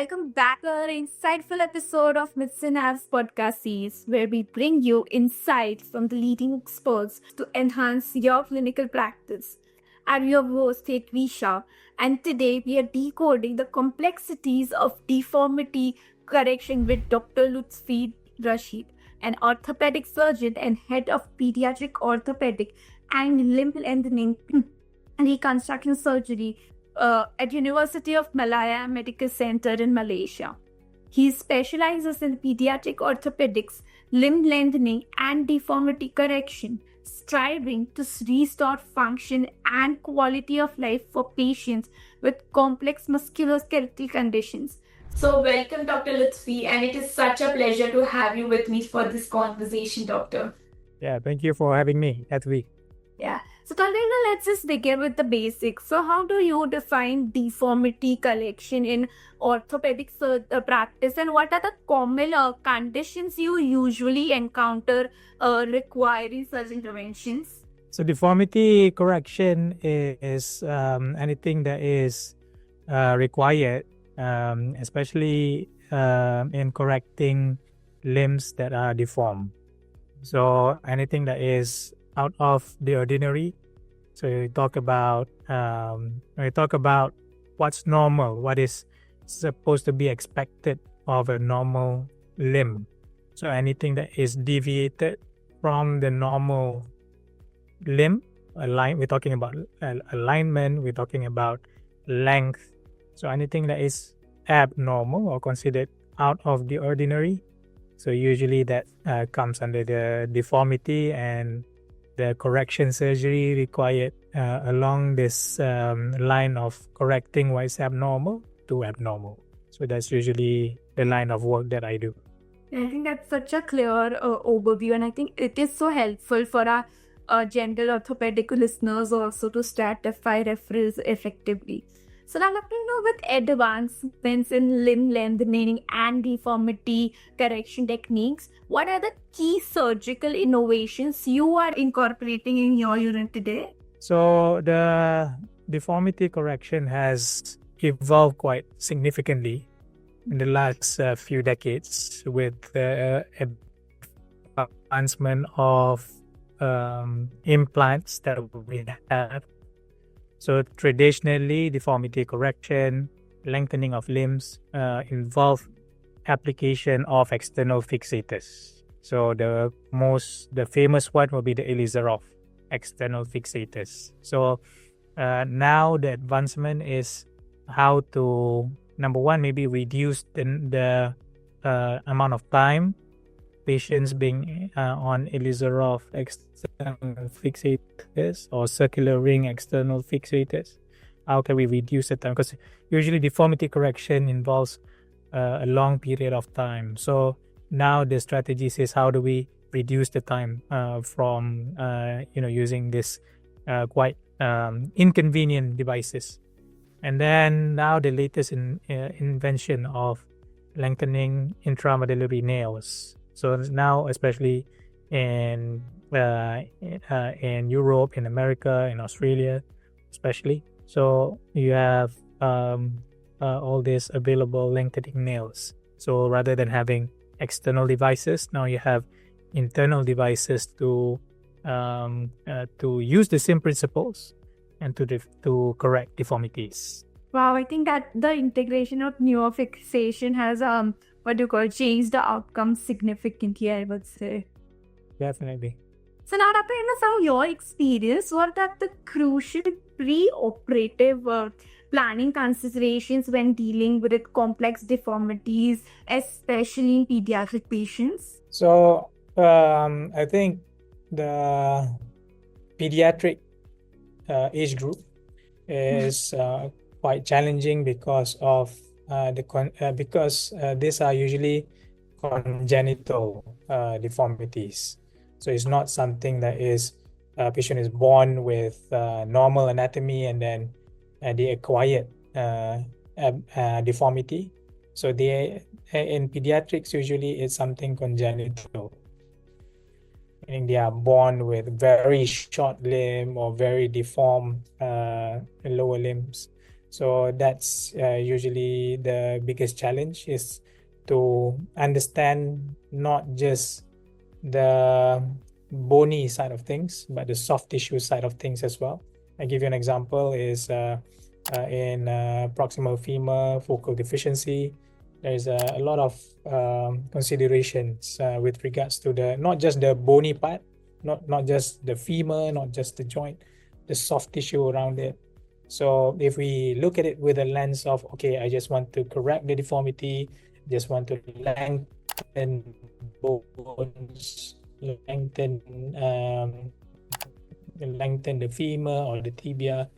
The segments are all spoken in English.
welcome back to our insightful episode of MedSynapse podcast series, where we bring you insights from the leading experts to enhance your clinical practice. I'm your host, Risha, and today we are decoding the complexities of deformity correction with Dr. Lutfi Rashid, an orthopedic surgeon and head of pediatric orthopedic and limb lengthening reconstruction surgery at University of Malaya Medical Center in Malaysia. He specializes in pediatric orthopedics, limb lengthening, and deformity correction, striving to restore function and quality of life for patients with complex musculoskeletal conditions. So, welcome, Dr. Lutfi, and it is such a pleasure to have you with me for this conversation, Doctor. Yeah, thank you for having me, Lutfi. Yeah. So, Talina, let's just begin with the basics. So, how do you define deformity correction in orthopedic practice, and what are the common conditions you usually encounter requiring such interventions? So, deformity correction is anything that is required, especially in correcting limbs that are deformed. So, anything that is out of the ordinary. So we talk about what's normal, what is supposed to be expected of a normal limb. So anything that is deviated from the normal limb, we're talking about alignment, we're talking about length. So anything that is abnormal or considered out of the ordinary. So usually that comes under the deformity, and the correction surgery required along this line of correcting what is abnormal to abnormal. So that's usually the line of work that I do. I think that's such a clear overview, and I think it is so helpful for our general orthopedic listeners also to stratify referrals effectively. So now, let me know, with advancements in limb lengthening and deformity correction techniques, what are the key surgical innovations you are incorporating in your unit today? So the deformity correction has evolved quite significantly in the last few decades with the advancement of implants that we have. So traditionally, deformity correction, lengthening of limbs involve application of external fixators. So the famous one will be the Elizarov external fixators. So now the advancement is how to, number one, maybe reduce the amount of time patients being on Elizarov external fixators or circular ring external fixators. How can we reduce the time? Because usually deformity correction involves a long period of time. So now the strategy is how do we reduce the time from using this quite inconvenient devices. And then now the latest invention of lengthening intramedullary nails. So now, especially in Europe, in America, in Australia, especially. So you have all these available lengthening nails. So rather than having external devices, now you have internal devices to use the same principles and to correct deformities. Wow, I think that the integration of neurofixation has changed the outcome significantly, I would say. Definitely. So now, Dr. From your experience, what are the crucial pre-operative planning considerations when dealing with complex deformities, especially in pediatric patients? So I think the pediatric age group is quite challenging because of because these are usually congenital deformities. So it's not something that is a patient is born with normal anatomy and then they acquired deformity. So in pediatrics usually it's something congenital. Meaning they are born with very short limb or very deformed lower limbs. So that's usually the biggest challenge, is to understand not just the bony side of things, but the soft tissue side of things as well. I give you an example is in proximal femur focal deficiency, there's a lot of considerations with regards to the not just the bony part, not just the femur, not just the joint, the soft tissue around it. So if we look at it with a lens of, okay, I just want to correct the deformity, just want to lengthen bones, lengthen the femur or the tibia,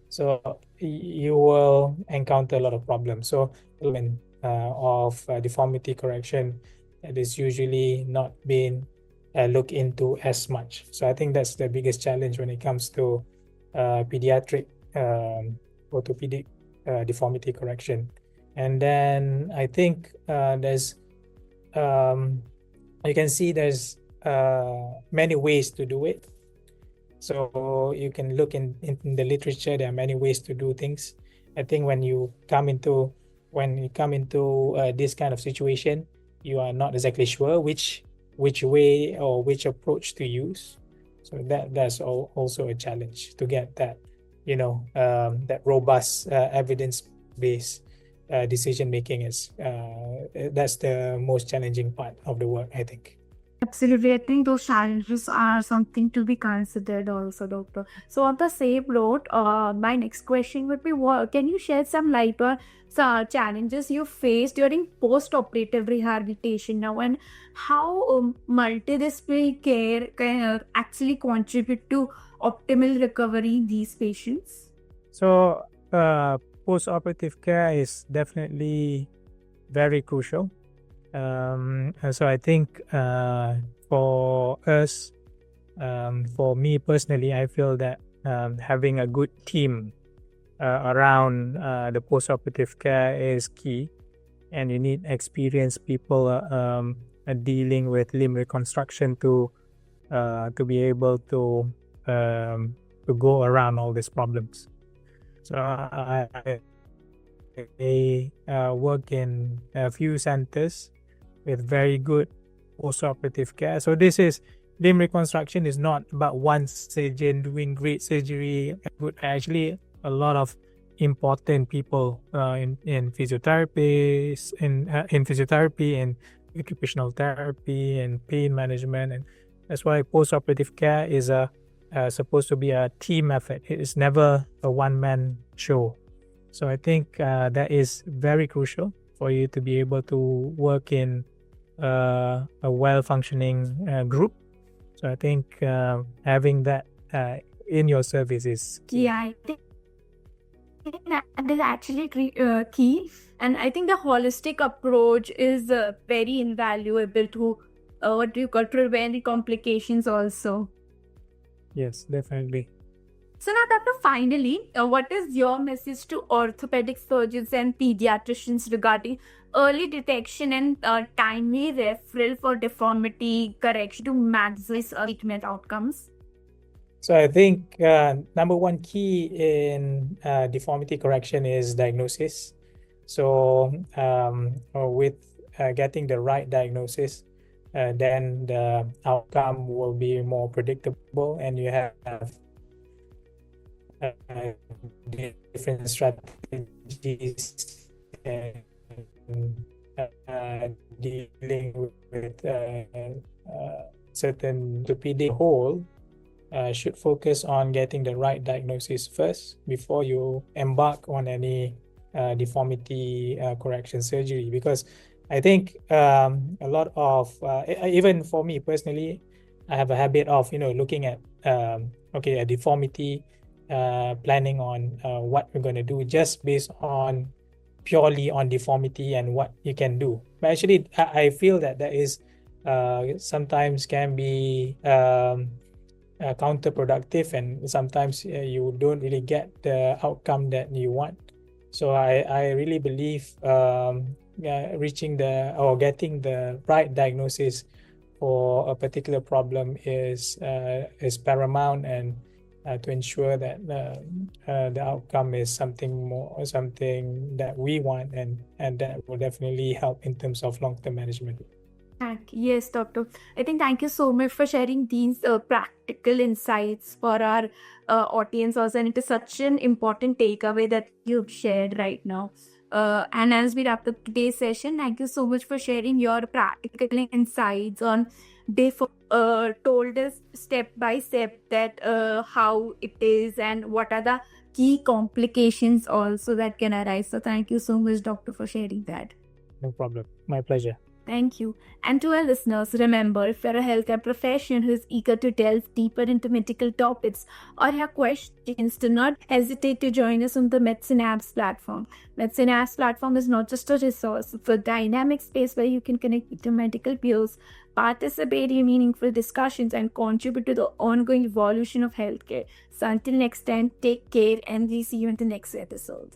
so you will encounter a lot of problems. So element of deformity correction that is usually not being looked into as much. So I think that's the biggest challenge when it comes to pediatric orthopedic deformity correction. And then I think there's you can see there's many ways to do it. So you can look in the literature, there are many ways to do things. I think when you come into this kind of situation, you are not exactly sure which way or which approach to use. So that's also a challenge to get that, that robust evidence-based decision making is that's the most challenging part of the work, I think. Absolutely. I think those challenges are something to be considered also, doctor. So on the same note, my next question would be, can you shed some light on challenges you face during post-operative rehabilitation now, and how multidisciplinary care can actually contribute to optimal recovery in these patients? So post-operative care is definitely very crucial. So I think for us, for me personally, I feel that having a good team around the post-operative care is key, and you need experienced people dealing with limb reconstruction to be able to go around all these problems. So I work in a few centers with very good post-operative care. So this is limb reconstruction is not about one surgeon doing great surgery. Actually, a lot of important people in physiotherapy, in physiotherapy and occupational therapy and pain management, and that's why post-operative care is supposed to be a team effort. It is never a one-man show. So I think that is very crucial for you to be able to work in a well-functioning group. So I think having that in your service is key. Yeah, I think that is actually key, and I think the holistic approach is very invaluable to prevent the complications also. Yes, definitely. So now, Doctor, finally, what is your message to orthopedic surgeons and pediatricians regarding early detection and timely referral for deformity correction to maximize treatment outcomes? So I think number one key in deformity correction is diagnosis. So with getting the right diagnosis, then the outcome will be more predictable, and you have different strategies and dealing with certain orthopedic whole should focus on getting the right diagnosis first before you embark on any deformity correction surgery. Because I think a lot of even for me personally, I have a habit of looking at a deformity, planning on what we're going to do just based on purely on deformity and what you can do. But actually, I feel that is sometimes can be counterproductive, and sometimes you don't really get the outcome that you want. So I really believe getting the right diagnosis for a particular problem is paramount, and to ensure that the outcome is something that we want, and that will definitely help in terms of long-term management. Yes, Doctor. I think thank you so much for sharing these practical insights for our audience also, and it is such an important takeaway that you've shared right now. And as we wrap up today's session, thank you so much for sharing your practical insights on told us step by step that how it is and what are the key complications also that can arise. So thank you so much, Doctor, for sharing that. No problem. My pleasure. Thank you. And to our listeners, remember, if you're a healthcare professional who is eager to delve deeper into medical topics or have questions, do not hesitate to join us on the MedSynapse platform. MedSynapse platform is not just a resource, it's a dynamic space where you can connect with your medical peers, participate in meaningful discussions, and contribute to the ongoing evolution of healthcare. So until next time, take care, and we see you in the next episode.